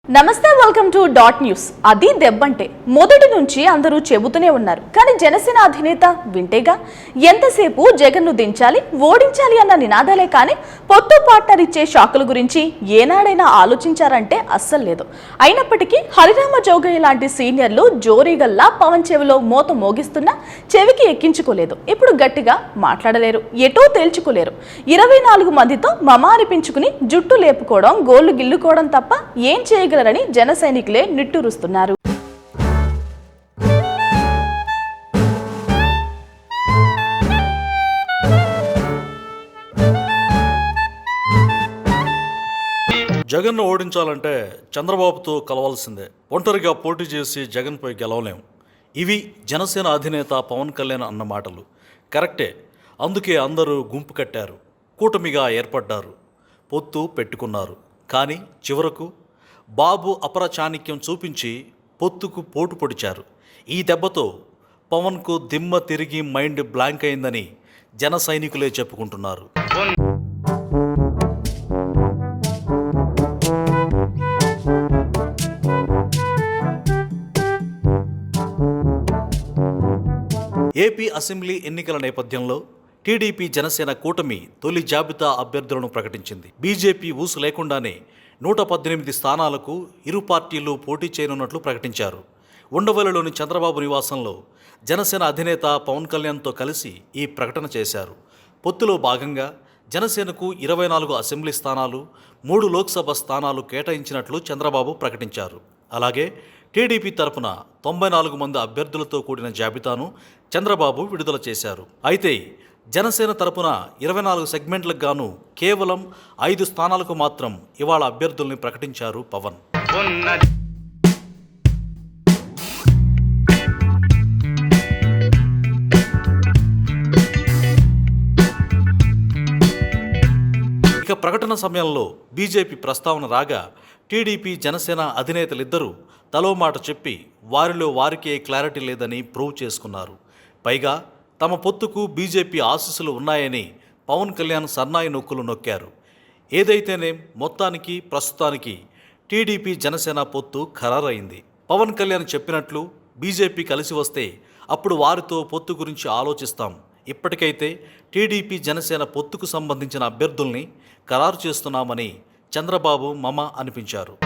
నమస్తే, welcome to dot news. అది దెబ్బంటే మొదటి నుంచి అందరూ చెబుతూనే ఉన్నారు. కానీ జనసేన అధినేత వింటేగా ఎంతసేపు జగన్ను దించాలి, ఓడించాలి అన్న నినాదాలే కానీ పొత్తు పార్ట్నర్ ఇచ్చే షాకుల గురించి ఏనాడైనా ఆలోచించారంటే అస్సలు లేదు. అయినప్పటికీ హరిరామ జోగయ్య లాంటి సీనియర్లు జోరీగల్లా పవన్ చెవిలో మోత మోగిస్తున్నా చెవికి ఎక్కించుకోలేదు. ఇప్పుడు గట్టిగా మాట్లాడలేరు, ఎటో తేల్చుకోలేరు. 24 మందితో మమారిపించుకుని జుట్టు లేపుకోవడం, గోళ్లు గిల్లుకోవడం తప్ప ఏం చేయగలరు రని జన సైనికులే నిట్టూరుస్తున్నారు. జగన్ను ఓడించాలంటే చంద్రబాబుతో కలవాల్సిందే. ఒంటరిగా పోటీ చేసి జగన్పై గెలవలేం. ఇవి జనసేన అధినేత పవన్ కళ్యాణ్ అన్న మాటలు కరెక్టే. అందుకే అందరూ గుంపు కట్టారు, కూటమిగా ఏర్పడ్డారు, పొత్తు పెట్టుకున్నారు. కానీ చివరకు బాబు అపరచాణిక్యం చూపించి పొత్తుకు పోటు పొడిచారు. ఈ దెబ్బతో పవన్కు దిమ్మ తిరిగి మైండ్ బ్లాంక్ అయిందని జన సైనికులే చెప్పుకుంటున్నారు. ఏపీ అసెంబ్లీ ఎన్నికల నేపథ్యంలో టీడీపీ జనసేన కూటమి తొలి జాబితా అభ్యర్థులను ప్రకటించింది. బీజేపీ ఊసు లేకుండానే 118 స్థానాలకు ఇరు పార్టీలు పోటీ చేయనున్నట్లు ప్రకటించారు. ఉండవల్లిలోని చంద్రబాబు నివాసంలో జనసేన అధినేత పవన్ కళ్యాణ్తో కలిసి ఈ ప్రకటన చేశారు. పొత్తులో భాగంగా జనసేనకు 24 అసెంబ్లీ స్థానాలు, 3 లోక్సభ స్థానాలు కేటాయించినట్లు చంద్రబాబు ప్రకటించారు. అలాగే టీడీపీ తరపున 94 మంది అభ్యర్థులతో కూడిన జాబితాను చంద్రబాబు విడుదల చేశారు. అయితే జనసేన తరపున 24 సెగ్మెంట్లకు గాను కేవలం 5 స్థానాలకు మాత్రం ఇవాళ అభ్యర్థుల్ని ప్రకటించారు పవన్. ఇక ప్రకటన సమయంలో బీజేపీ ప్రస్తావన రాగా టీడీపీ జనసేన అధినేతలిద్దరూ తలో మాట చెప్పి వారిలో వారికే క్లారిటీ లేదని ప్రూవ్ చేసుకున్నారు. పైగా తమ పొత్తుకు బీజేపీ ఆశీస్సులు ఉన్నాయని పవన్ కళ్యాణ్ సన్నాయి నొక్కులు నొక్కారు. ఏదైతేనే మొత్తానికి ప్రస్తుతానికి టీడీపీ జనసేన పొత్తు ఖరారైంది. పవన్ కళ్యాణ్ చెప్పినట్లు బీజేపీ కలిసి వస్తే అప్పుడు వారితో పొత్తు గురించి ఆలోచిస్తాం. ఇప్పటికైతే టీడీపీ జనసేన పొత్తుకు సంబంధించిన అభ్యర్థుల్ని ఖరారు చేస్తున్నామని చంద్రబాబు మమ అనిపించారు.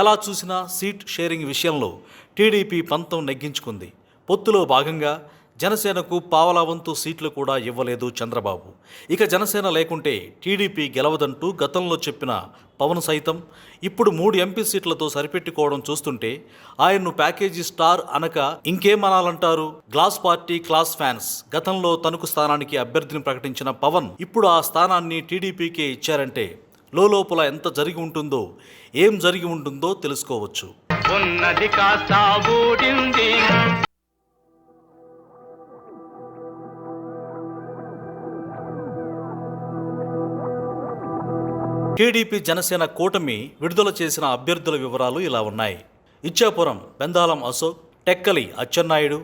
ఎలా చూసినా సీట్ షేరింగ్ విషయంలో టీడీపీ పంతం నెగ్గించుకుంది. పొత్తులో భాగంగా జనసేనకు పావలా వంతు సీట్లు కూడా ఇవ్వలేదు చంద్రబాబు. ఇక జనసేన లేకుంటే టీడీపీ గెలవదంటూ గతంలో చెప్పిన పవన్ సైతం ఇప్పుడు 3 ఎంపీ సీట్లతో సరిపెట్టుకోవడం చూస్తుంటే ఆయన్ను ప్యాకేజీ స్టార్ అనక ఇంకేమనాలంటారు? Glass party class fans. గతంలో తణుకు స్థానానికి అభ్యర్థిని ప్రకటించిన పవన్ ఇప్పుడు ఆ స్థానాన్ని టీడీపీకే ఇచ్చారంటే లోపల ఎంత జరిగి ఉంటుందో, ఏం జరిగి ఉంటుందో తెలుసుకోవచ్చు. టీడీపీ జనసేన కూటమి విడుదల చేసిన అభ్యర్థుల వివరాలు ఇలా ఉన్నాయి. Ichchapuram Bendalam Ashok, Tekkali Atchannaidu,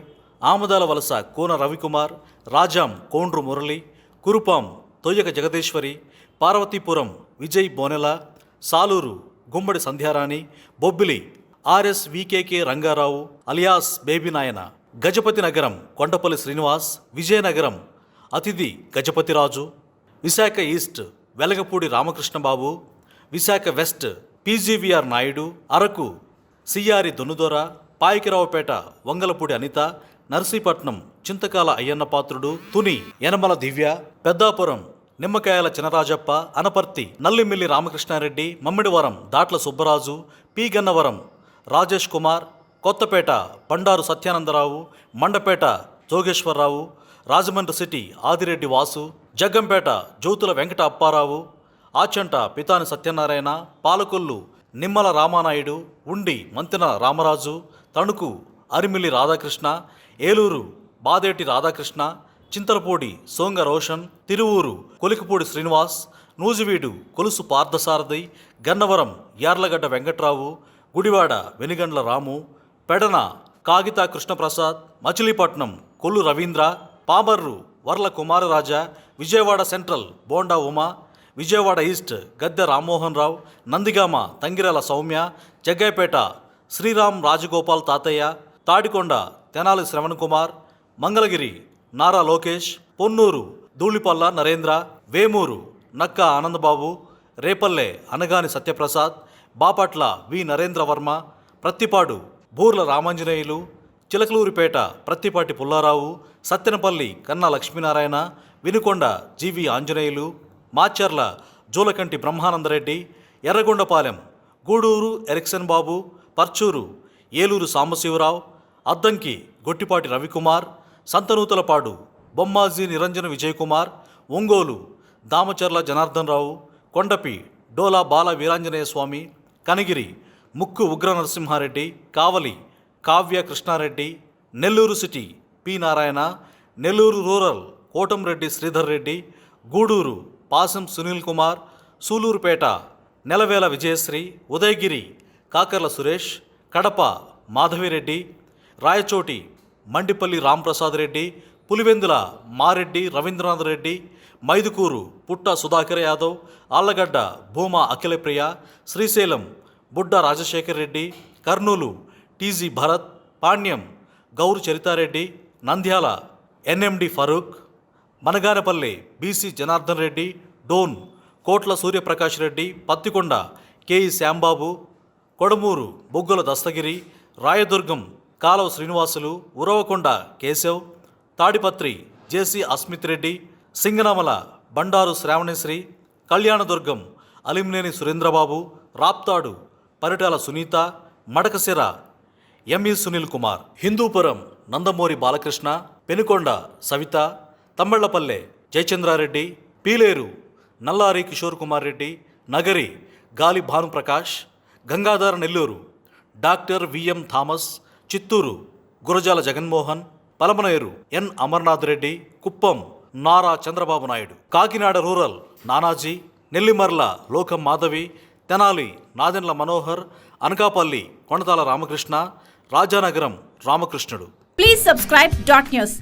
Amadalavalasa Kona Ravikumar, Rajam Kondru Murali, Kurupam Thoyyaka Jagadeeswari, Parvathipuram Vijay Bonela, Saluru Gummadi Sandhyarani, Bobbili RSVKK Rangarao alias baby Nayana, Gajapathinagaram Kondapalli Srinivas, Vizianagaram Aditi Gajapathiraju, Visakha east Velagapudi Ramakrishnababu, Visakha west PGVR Naidu, Araku Siyari Donnudora, Payakaraopeta Vangalapudi Anitha, Narsipatnam Chinthakayala Ayyannapatrudu, Tuni Yanamala Divya, Peddapuram Nimmakayala Chinarajappa, Anaparthi Nallamilli Ramakrishnareddy, Mummidivaram Datla Subbaraju, P Gannavaram Rajesh Kumar, Kothapeta Bandaru Satyanandarao, Mandapeta Jogeswararao, Rajahmundry city Adireddy Vasu, Jaggampeta Jyothula Venkata Apparao, Achanta Pitani Satyanarayana, Palakollu Nimmala Ramanaidu, ఉండి మంతెన రామరాజు, తణుకు అరిమిల్లి రాధాకృష్ణ, ఏలూరు బాదేటి రాధాకృష్ణ, చింతలపూడి సోంగ రోషన్, తిరువూరు కొలికిపూడి శ్రీనివాస్, నూజివీడు కొలుసు పార్థసారథి, గన్నవరం యార్లగడ్డ వెంకట్రావు, గుడివాడ వెనిగండ్ల రాము, పెడన కాగిత కృష్ణప్రసాద్, మచిలీపట్నం కొల్లు రవీంద్ర, పామర్రు వర్ల కుమారరాజా, విజయవాడ సెంట్రల్ బోండా ఉమా, విజయవాడ ఈస్ట్ గద్దె రామ్మోహన్ రావు, నందిగామ తంగిరాల సౌమ్య, జగ్గైపేట శ్రీరామ్ రాజగోపాల్ తాతయ్య, తాడికొండ తెనాలి శ్రవణ్ కుమార్, మంగళగిరి నారా లోకేష్, పొన్నూరు ధూళిపల్ల నరేంద్ర, వేమూరు నక్క ఆనందబాబు, రేపల్లె అనగాని సత్యప్రసాద్, బాపట్ల వి Narendra Varma, Prathipadu Burla Ramanjaneyulu, Chilakaluripet Prathipati Pulla Rao, Sattenapalli Kanna Lakshminarayana, Vinukonda G V Anjaneyulu, Macherla Julakanti Brahmananda Reddy, Yerragondapalem Guduru Erikson Babu, Parchur Eluri Sambasiva Rao, Addanki Gottipati Ravi Kumar, Santhanuthalapadu Bommaji Niranjan Vijaya Kumar, Ongole Damacharla Janardhan Rao, Kondapi Dola Bala Veeranjaneya Swamy, Kanigiri Mukku Ugra Narasimha Reddy, Kavali Kavya Krishna Reddy, Nellore city P Narayana, Nellore rural Kotamreddy Sridhar Reddy, Guduru Pasam Sunil Kumar, Sullurpeta నెలవేల Vijayasri, Udayagiri Kakarla Suresh, Kadapa Madhavi Reddy, Rayachoti Mandipalli Ramprasad Reddy, Pulivendula Mareddy Rabindranath Reddy, Mydukur పుట్ట Sudhakar Yadav, Allagadda Bhuma Akhila Priya, Srisailam Budda Rajasekhar Reddy, Kurnool T G Bharath, Panyam Gowru Charitha Reddy, Nandyal N M D Farooq, Managanapalli B C Janardhan Reddy, Dhone Kotla Surya Prakash Reddy, Pattikonda K E Shyam Babu, Kodumur Boggula Dastagiri, Rayadurgam Kalava Srinivasulu, Uravakonda Keshav, Tadipatri J C Asmith Reddy, Singanamala Bandaru Sravana Sri, Kalyandurgam Alimineni Surendra Babu, Raptadu Paritala Sunitha, Madakasira M E Sunil Kumar, Hindupur Nandamuri Balakrishna, Penukonda Savitha, Thamballapalle Jayachandra Reddy, Pileru Nallari Kishore Kumar Reddy, Nagari Gali Bhanu Prakash, Gangadhara Nellore doctor VM Thomas, Chittoor Gurazala Jaganmohan, Palamaner ఎన్ అమర్నాథ్ రెడ్డి, కుప్పం నారా చంద్రబాబు నాయుడు, కాకినాడ రూరల్ నానాజీ, నెల్లిమర్ల లోకం మాధవి, తెనాలి నాదెండ్ల మనోహర్, అనకాపల్లి కొణతాల రామకృష్ణ, రాజానగరం రామకృష్ణుడు. Please subscribe dot news.